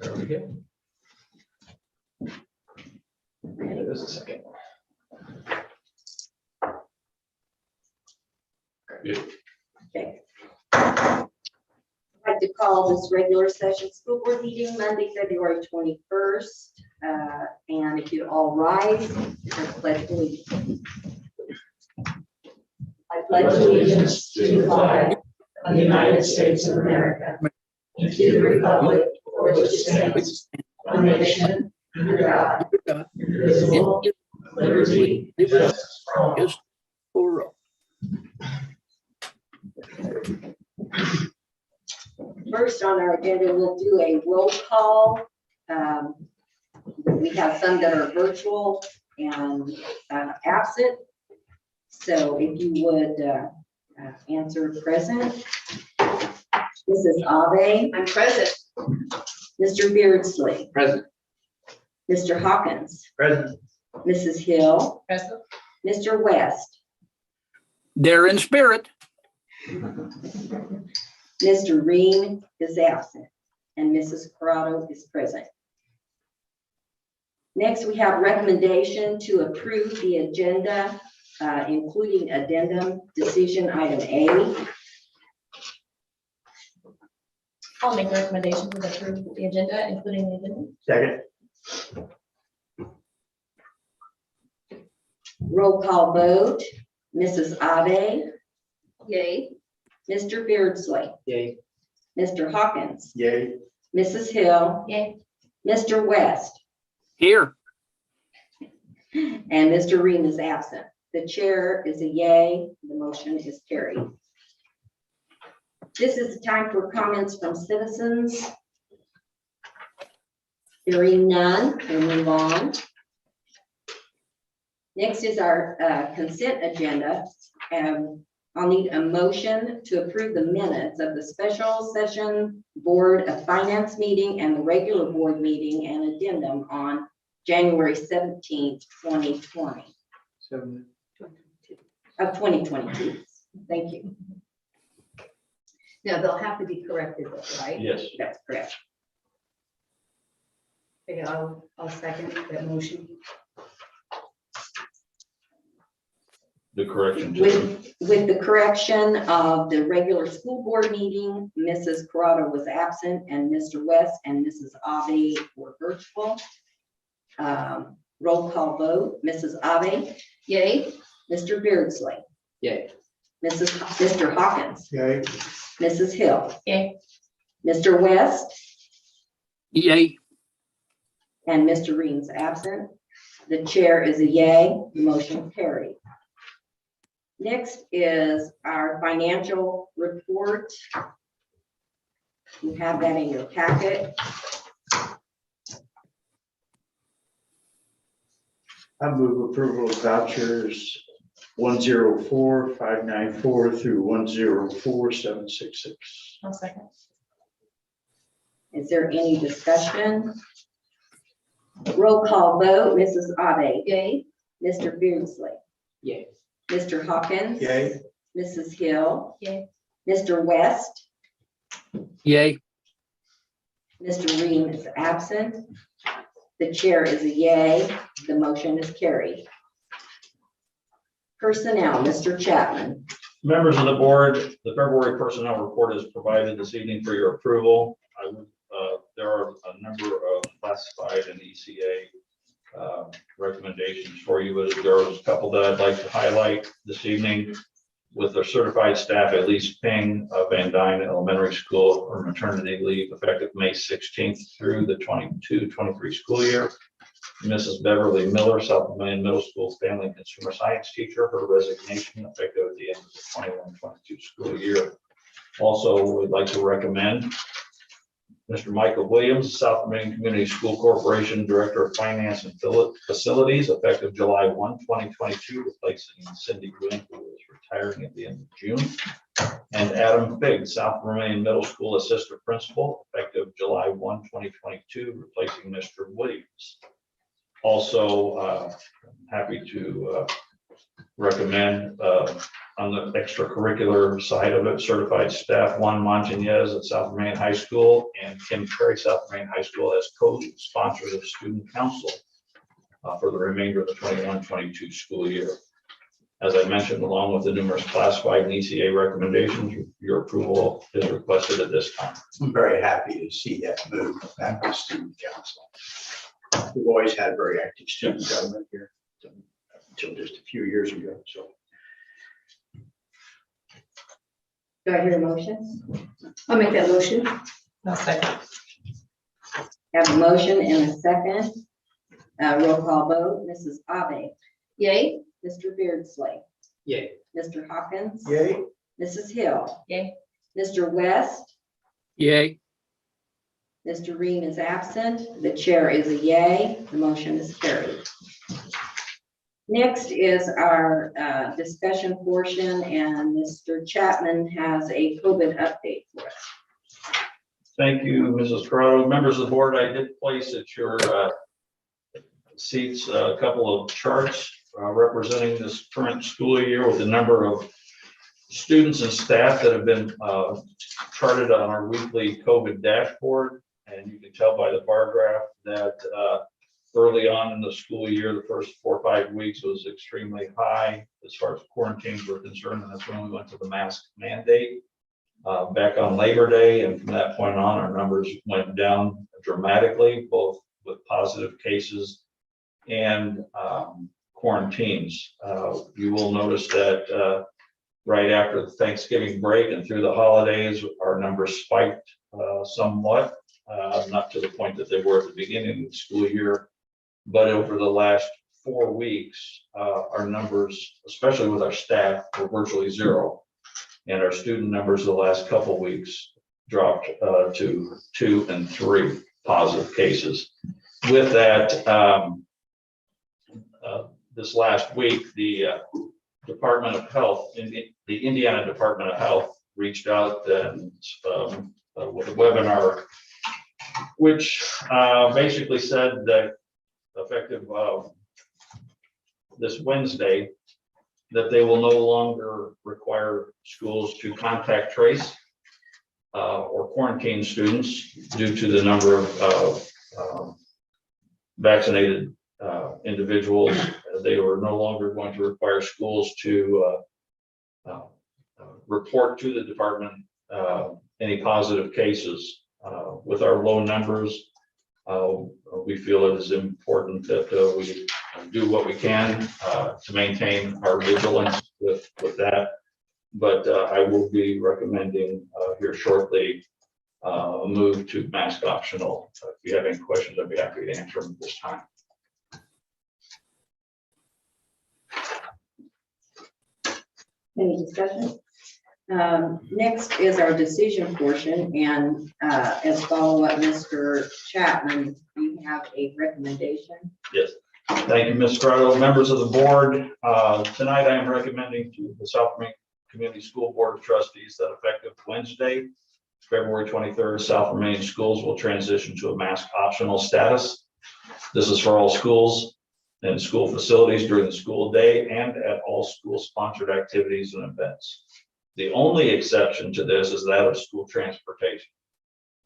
There we go. Just a second. Good. Okay. I'd like to call this regular session school board meeting Monday, February 21st. And if you all rise, I pledge allegiance. I pledge allegiance to the flag of the United States of America and to the republic for which it stands, one nation, under God, indivisible, with liberty and justice for all. First on our agenda, we'll do a roll call. We have some that are virtual and absent. So if you would answer present. Mrs. Ave. I'm present. Mr. Beardsley. Present. Mr. Hawkins. Present. Mrs. Hill. Present. Mr. West. There in spirit. Mr. Ream is absent and Mrs. Corrado is present. Next, we have recommendation to approve the agenda, including addendum decision item A. I'll make a recommendation to approve the agenda, including the agenda. Second. Roll call vote. Mrs. Ave. Yay. Mr. Beardsley. Yay. Mr. Hawkins. Yay. Mrs. Hill. Yay. Mr. West. Here. And Mr. Ream is absent. The chair is a yay. The motion is carried. This is the time for comments from citizens. Hearing none, we'll move on. Next is our consent agenda. I'll need a motion to approve the minutes of the special session Board of Finance meeting and the regular board meeting and addendum on January 17th, 2020. Of 2022. Thank you. Now, they'll have to be corrected, right? Yes. That's correct. Okay, I'll second that motion. The correction. With the correction of the regular school board meeting, Mrs. Corrado was absent and Mr. West and Mrs. Ave were virtual. Roll call vote, Mrs. Ave. Yay. Mr. Beardsley. Yay. Mr. Hawkins. Yay. Mrs. Hill. Yay. Mr. West Yay. and Mr. Ream's absent. The chair is a yay, the motion carried. Next is our financial report. You have that in your packet. I move approval of vouchers 104,594 through 104,766. I'll second. Is there any discussion? Roll call vote, Mrs. Ave. Yay. Mr. Beardsley. Yay. Mr. Hawkins. Yay. Mrs. Hill. Yay. Mr. West. Yay. Mr. Ream is absent. The chair is a yay. The motion is carried. Personnel, Mr. Chapman. Members of the board, the February personnel report is provided this evening for your approval. There are a number of classified and ECA recommendations for you, but there are a couple that I'd like to highlight this evening. With their certified staff, Elise Ping of Van Dyne Elementary School for maternity leave effective May 16th through the 22-23 school year. Mrs. Beverly Miller, South Vermillion Middle School Family and Consumer Science teacher, her resignation effective at the end of the 21-22 school year. Also, we'd like to recommend Mr. Michael Williams, South Vermillion Community School Corporation Director of Finance and Facilities, effective July 1, 2022, replacing Cindy Gwynn, who is retiring at the end of June. And Adam Figg, South Vermillion Middle School Assistant Principal, effective July 1, 2022, replacing Mr. Williams. Also, happy to recommend on the extracurricular side of it, certified staff, Juan Montanez at South Main High School and Kim Perry, South Main High School, as co-sponsors of student council for the remainder of the 21-22 school year. As I mentioned, along with the numerous classified and ECA recommendations, your approval is requested at this time. I'm very happy to see that move back to student council. We've always had very active student government here until just a few years ago, so. Do I hear a motion? I'll make that motion. I'll second. Have a motion and a second. Roll call vote, Mrs. Abe, Yay. Mr. Beardsley, Yay. Mr. Hawkins, Yay. Mrs. Hill, Yay. Mr. West, yay, Mr. Ream is absent. The chair is a yay. The motion is carried. Next is our discussion portion, and Mr. Chapman has a COVID update for us. Thank you, Mrs. Corrado. Members of the board, I did place at your seats a couple of charts representing this current school year with the number of students and staff that have been charted on our weekly COVID dashboard. And you can tell by the bar graph that early on in the school year, the first 4 or 5 weeks was extremely high as far as quarantines were concerned. And that's when we went to the mask mandate back on Labor Day. And from that point on, our numbers went down dramatically, both with positive cases and quarantines. You will notice that right after the Thanksgiving break and through the holidays, our numbers spiked somewhat, not to the point that they were at the beginning of the school year, but over the last 4 weeks, our numbers, especially with our staff, were virtually zero. And our student numbers the last couple of weeks dropped to 2 and 3 positive cases. With that, this last week, the Department of Health, the Indiana Department of Health reached out and with a webinar, which basically said that effective this Wednesday, that they will no longer require schools to contact trace or quarantine students due to the number of vaccinated individuals. They were no longer going to require schools to report to the department any positive cases. With our low numbers, we feel it is important that we do what we can to maintain our vigilance with that. But I will be recommending here shortly a move to mask optional. If you have any questions, I'd be happy to answer them at this time. Any discussion? Next is our decision portion, and as follow up, Mr. Chapman, you have a recommendation. Yes, thank you, Ms. Grotto. Members of the board, tonight I am recommending to the South Main Community School Board of Trustees that effective Wednesday, February 23rd, South Main schools will transition to a mask optional status. This is for all schools and school facilities during the school day and at all school sponsored activities and events. The only exception to this is that of school transportation.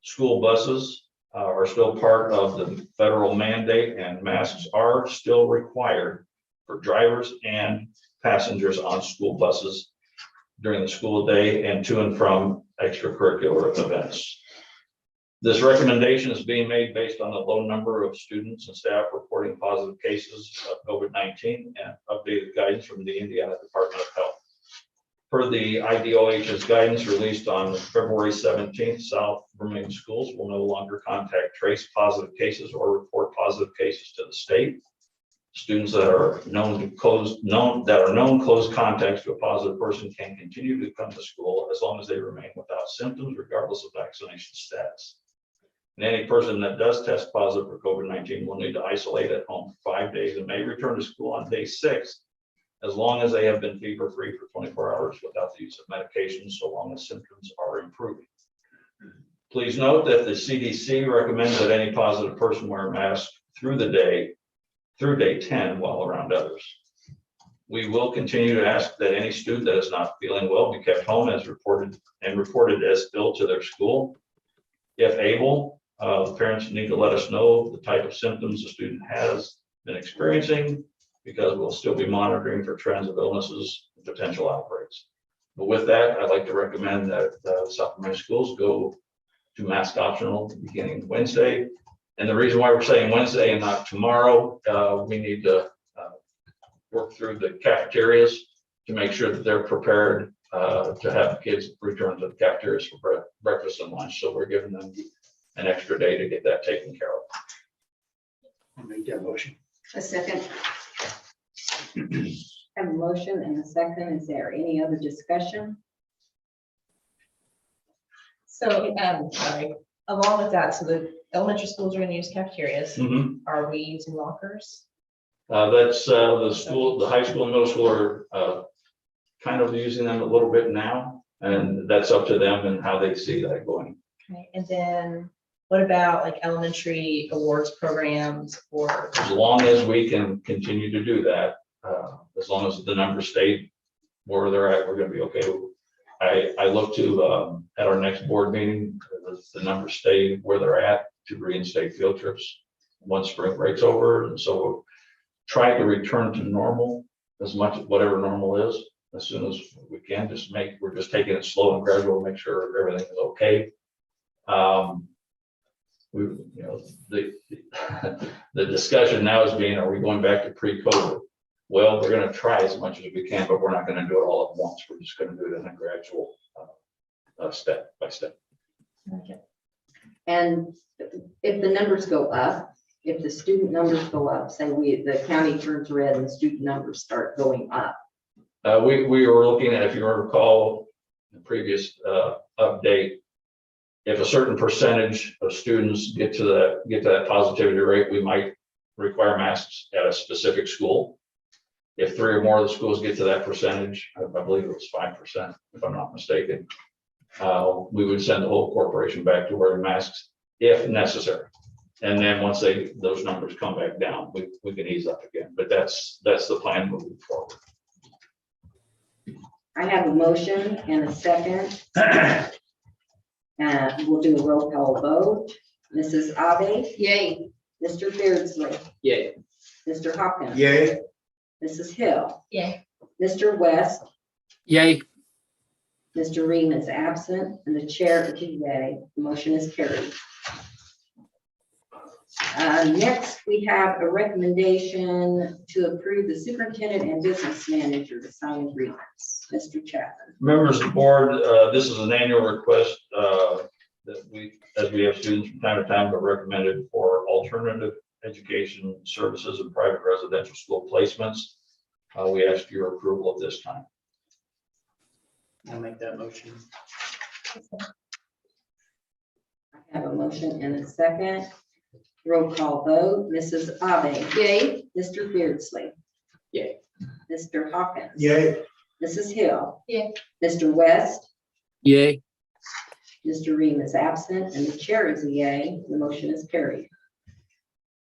School buses are still part of the federal mandate, and masks are still required for drivers and passengers on school buses during the school day and to and from extracurricular events. This recommendation is being made based on the low number of students and staff reporting positive cases of COVID-19 and updated guidance from the Indiana Department of Health. Per the IDOH's guidance released on February 17th, South Vermillion schools will no longer contact trace positive cases or report positive cases to the state. Students that are known close contacts to a positive person can continue to come to school as long as they remain without symptoms, regardless of vaccination status. And any person that does test positive for COVID-19 will need to isolate at home for 5 days and may return to school on day 6, as long as they have been fever-free for 24 hours without the use of medications, so long as symptoms are improving. Please note that the CDC recommends that any positive person wear a mask through day 10 while around others. We will continue to ask that any student that is not feeling well be kept home as reported as ill to their school. If able, the parents need to let us know the type of symptoms the student has been experiencing, because we'll still be monitoring for trends of illnesses and potential outbreaks. But with that, I'd like to recommend that South Vermillion schools go to mask optional beginning Wednesday. And the reason why we're saying Wednesday and not tomorrow, we need to work through the cafeterias to make sure that they're prepared to have kids return to the cafeterias for breakfast and lunch. So we're giving them an extra day to get that taken care of. I'll make that motion. A second. Have a motion and a second. Is there any other discussion? So, sorry, along with that, so the elementary schools are gonna use cafeterias. Are we using lockers? That's the school, the high school and middle school are kind of using them a little bit now, and that's up to them and how they see that going. Okay, and then what about like elementary awards programs or? As long as we can continue to do that, as long as the numbers stay where they're at, we're gonna be okay. I look to, at our next board meeting, the numbers stay where they're at to reinstate field trips once spring break's over. And so we'll try to return to normal as much, whatever normal is, as soon as we can. We're just taking it slow and gradual, make sure everything is okay. The discussion now is being, are we going back to pre-COVID? Well, we're going to try as much as we can, but we're not going to do it all at once. We're just going to do it in a gradual, step by step. Okay. And if the numbers go up, if the student numbers go up, say the county turns red and the student numbers start going up. We were looking at, if you recall, the previous update, if a certain percentage of students get to that positivity rate, we might require masks at a specific school. If 3 or more of the schools get to that percentage, I believe it was 5%, if I'm not mistaken, we would send the whole corporation back to wearing masks if necessary. And then once those numbers come back down, we can ease up again. But that's the plan moving forward. I have a motion and a second. We'll do a roll call vote. Mrs. Abe, Yay. Mr. Beardsley, Yay. Mr. Hawkins. Yay. Mrs. Hill, Yay. Mr. West, Yay. Mr. Ream is absent, and the chair is a yay. The motion is carried. Next, we have a recommendation to approve the superintendent and business manager to sign agreements. Mr. Chapman. Members of the board, this is an annual request that as we have students from time to time, are recommended for alternative education services and private residential school placements. We ask for your approval at this time. I'll make that motion. I have a motion and a second. Roll call vote. Mrs. Abe. Yay. Mr. Beardsley. Yay. Mr. Hawkins. Yay. Mrs. Hill. Yay. Mr. West. Yay. Mr. Ream is absent, and the chair is a yay. The motion is carried.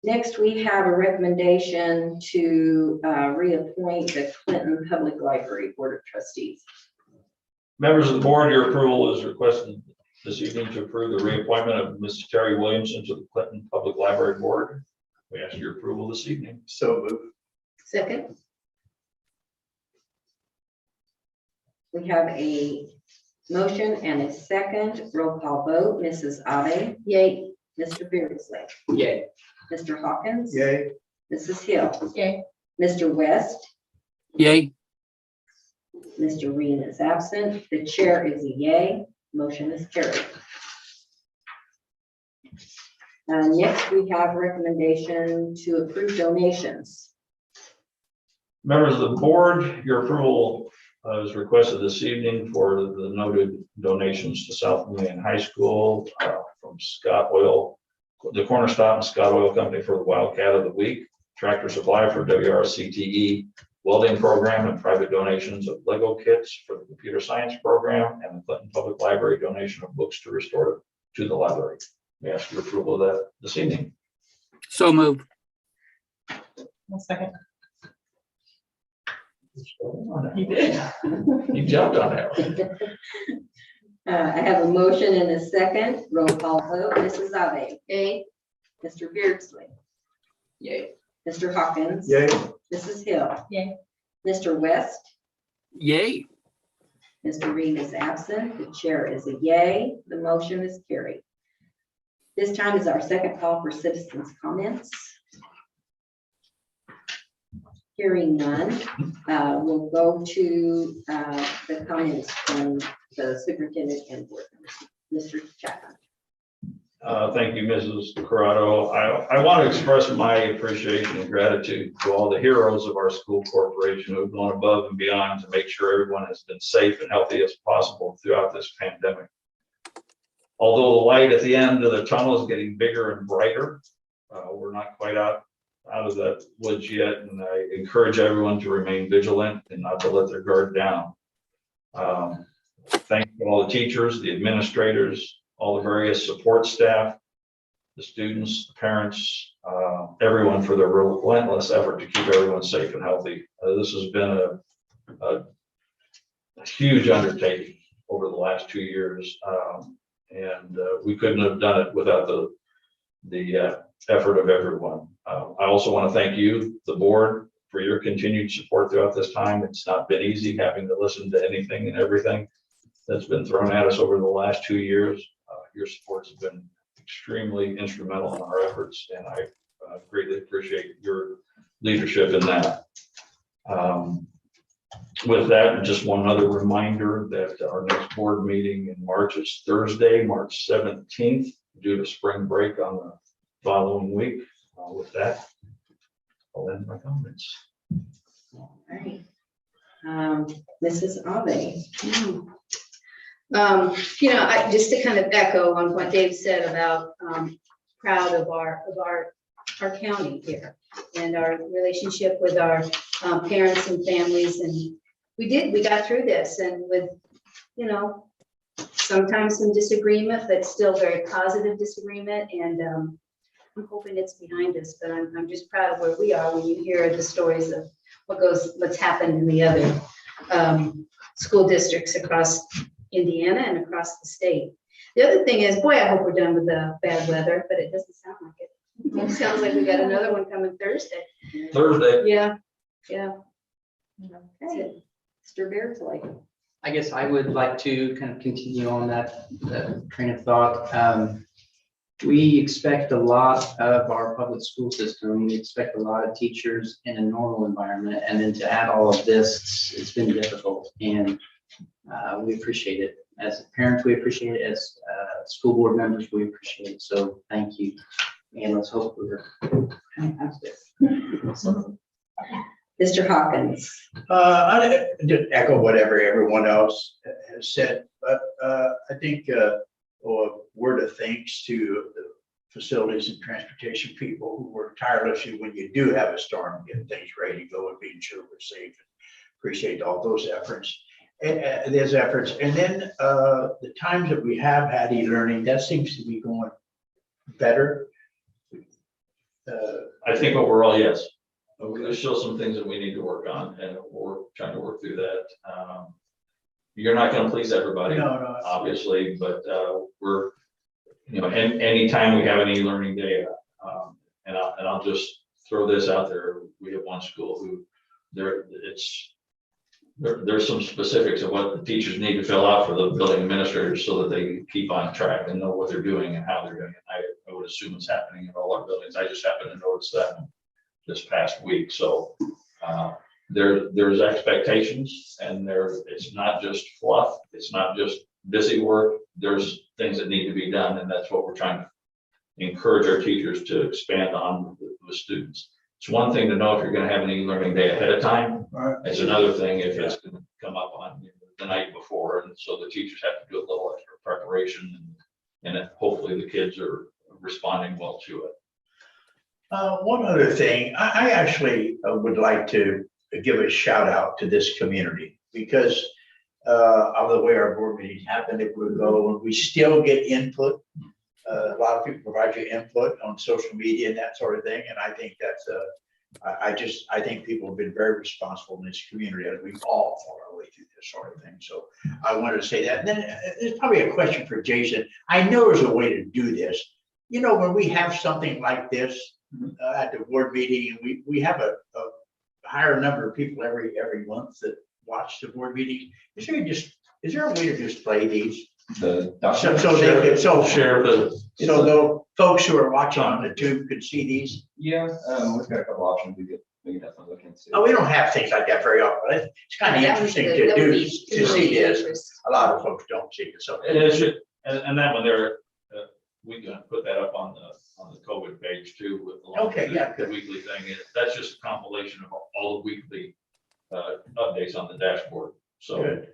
Next, we have a recommendation to reappoint the Clinton Public Library Board of Trustees. Members of the board, your approval is requested this evening to approve the reappointment of Mrs. Terry Williamson to the Clinton Public Library Board. We ask your approval this evening. So move. Second. We have a motion and a second. Roll call vote. Mrs. Abe. Yay. Mr. Beardsley. Yay. Mr. Hawkins. Yay. Mrs. Hill. Yay. Mr. West. Yay. Mr. Ream is absent. The chair is a yay. Motion is carried. Next, we have recommendation to approve donations. Members of the board, your approval is requested this evening for the noted donations to South Vermillion High School from Scott Oil, the Corner Stop and Scott Oil Company for the Wildcat of the Week, Tractor Supply for WRCTE welding program, and private donations of Lego kits for the computer science program, and the Clinton Public Library donation of books to restore to the library. We ask your approval of that this evening. So moved. One second. He did. He jumped on that. I have a motion and a second. Roll call vote. Mrs. Abe. Yay. Mr. Beardsley. Yay. Mr. Hawkins. Yay. Mrs. Hill. Yay. Mr. West. Yay. Mr. Reed is absent. The chair is a yay. The motion is carried. This time is our second call for citizens' comments. Hearing none, we'll go to the comments from the superintendent and board members. Mr. Chapman. Thank you, Mrs. Corrado. I want to express my appreciation and gratitude to all the heroes of our school corporation who have gone above and beyond to make sure everyone has been safe and healthy as possible throughout this pandemic. Although the light at the end of the tunnel is getting bigger and brighter, we're not quite out of the woods yet, and I encourage everyone to remain vigilant and not to let their guard down. Thank you to all the teachers, the administrators, all the various support staff, the students, the parents, everyone for their relentless effort to keep everyone safe and healthy. This has been a huge undertaking over the last 2 years, and we couldn't have done it without the effort of everyone. I also want to thank you, the board, for your continued support throughout this time. It's not been easy having to listen to anything and everything that's been thrown at us over the last 2 years. Your support has been extremely instrumental in our efforts, and I greatly appreciate your leadership in that. With that, just one other reminder that our next board meeting in March is Thursday, March 17th, due to spring break on the following week. With that, I'll end my comments. All right. Mrs. Abe. Just to kind of echo on what Dave said about proud of our county here and our relationship with our parents and families, and we got through this, and with sometimes some disagreement, but still very positive disagreement, and I'm hoping it's behind us. But I'm just proud of where we are when you hear the stories of what's happened in the other school districts across Indiana and across the state. The other thing is, boy, I hope we're done with the bad weather, but it doesn't sound like it. It sounds like we got another one coming Thursday. Thursday. Yeah. Okay. Mr. Beardsley. I guess I would like to kind of continue on that train of thought. We expect a lot of our public school system. We expect a lot of teachers in a normal environment, and then to add all of this, it's been difficult, and we appreciate it. As parents, we appreciate it. As school board members, we appreciate it. So thank you, and let's hope we're fantastic. Mr. Hawkins. I didn't echo whatever everyone else has said, but I think a word of thanks to the facilities and transportation people who work tirelessly when you do have a storm, getting things ready to go and being sure we're safe. Appreciate all those efforts. And there's efforts. And then the times that we have had e-learning, that seems to be going better. I think overall, yes. There's still some things that we need to work on, and we're trying to work through that. You're not going to please everybody, No. obviously, but we're, anytime we have an e-learning day, and I'll just throw this out there. We have one school who there's some specifics of what the teachers need to fill out for the building administrators so that they keep on track and know what they're doing and how they're doing it. I would assume it's happening in all our buildings. I just happened to notice that this past week. So there's expectations, and it's not just fluff. It's not just busy work. There's things that need to be done, and that's what we're trying to encourage our teachers to expand on with students. It's one thing to know if you're going to have an e-learning day ahead of time. Right. It's another thing if it's going to come up on the night before, and so the teachers have to do a little extra preparation, and hopefully the kids are responding well to it. One other thing, I actually would like to give a shout out to this community because of the way our board meetings happen. If we go and we still get input, a lot of people provide you input on social media and that sort of thing, and I think that's I think people have been very responsible in this community as we all fought our way through this sort of thing. So I wanted to say that. And then there's probably a question for Jason. I know there's a way to do this. You know, when we have something like this at the board meeting, and we have a higher number of people every month that watch the board meetings. Is there a way to display these? The So they could, so Share the, the folks who are watching on the tube could see these? yeah, we've got a couple options we could definitely look into. Oh, we don't have things like that very often, but it's kind of interesting to That would do, be- to see this. A lot of folks don't see it, so. and it should, and that one there, we can put that up on the COVID page too with. along with Okay, yeah, The good. weekly thing, that's just a compilation of all the weekly updates on the dashboard, so. Good.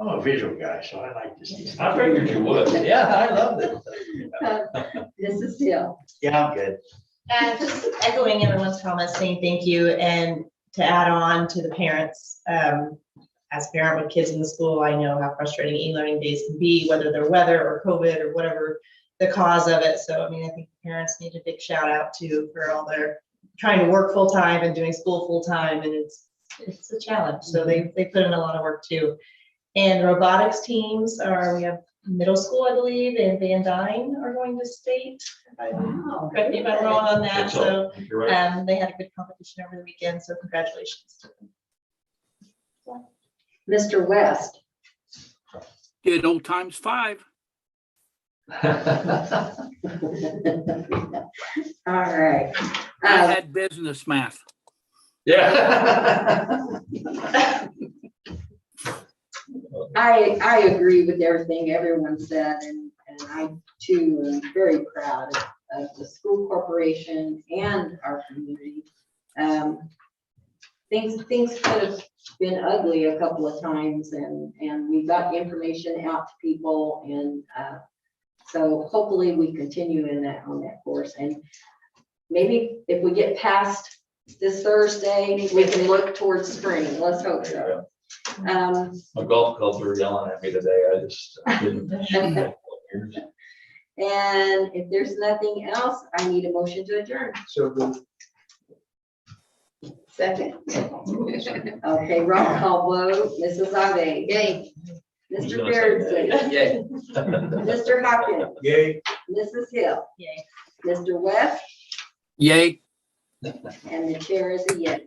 I'm a visual guy, so I like to see. I figured you would. Yeah, I love it. Mrs. Hill. Yeah, I'm good. And just echoing everyone's comments, saying thank you, and to add on to the parents, as a parent with kids in the school, I know how frustrating e-learning days can be, whether they're weather or COVID or whatever the cause of it. So, I mean, I think parents need a big shout out to for all their trying to work full time and doing school full time, and it's a challenge. So they put in a lot of work too. And robotics teams we have middle school, I believe, and Van Dyne are going to state. Wow. Correct me if I'm wrong on that. So You're right. they had a good competition over the weekend, so congratulations to them. Mr. West. Good old times 5. All right. I had business math. Yeah. I agree with everything everyone said, and I too am very proud of the school corporation and our community. Things could have been ugly a couple of times, and we got information out to people, and so hopefully we continue on that course. And maybe if we get past this Thursday, we can look towards spring. Let's hope so. My golf clubs were yelling at me today. I just didn't. And if there's nothing else, I need a motion to adjourn. So Second. Okay, roll call vote. Mrs. Ave. Yay. Mr. Beardsley. Yay. Mr. Hopkins. yay. Mrs. Hill. Yay. Mr. West. Yay. And the chair is a yay.